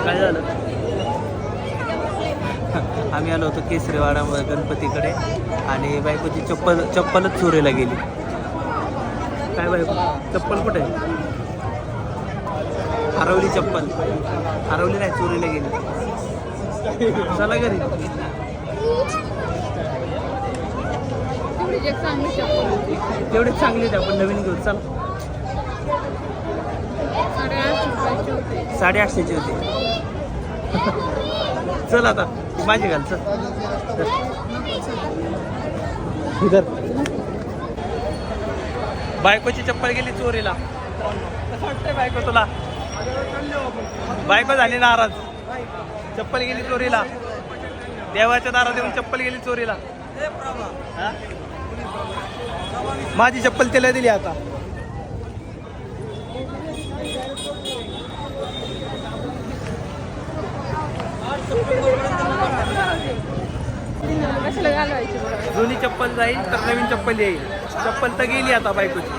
काय झालं? आम्ही आलो होतो केसरीवाडा गणपतीकडे आणि बायकोची चप्पलच चोरीला गेली. काय बायको चप्पल कुठे आहे? हरवली चप्पल. हरवली नाही, चोरीला गेली. चला घरी. तेवढी चांगली आहे, आपण नवीन घेऊ. चल. 850ची होती. चल आता माझी घाल. चल इधर. बायकोची चप्पल गेली चोरीला. कसं वाटतंय बायको तुला? बायको झाली नाराज. चप्पल गेली चोरीला. देवाच्या दारात येऊन चप्पल गेली चोरीला. माझी चप्पल त्याला दिली आता. जुनी चप्पल जाईल तर नवीन चप्पल येईल. चप्पल तर गेली आता बायकोची.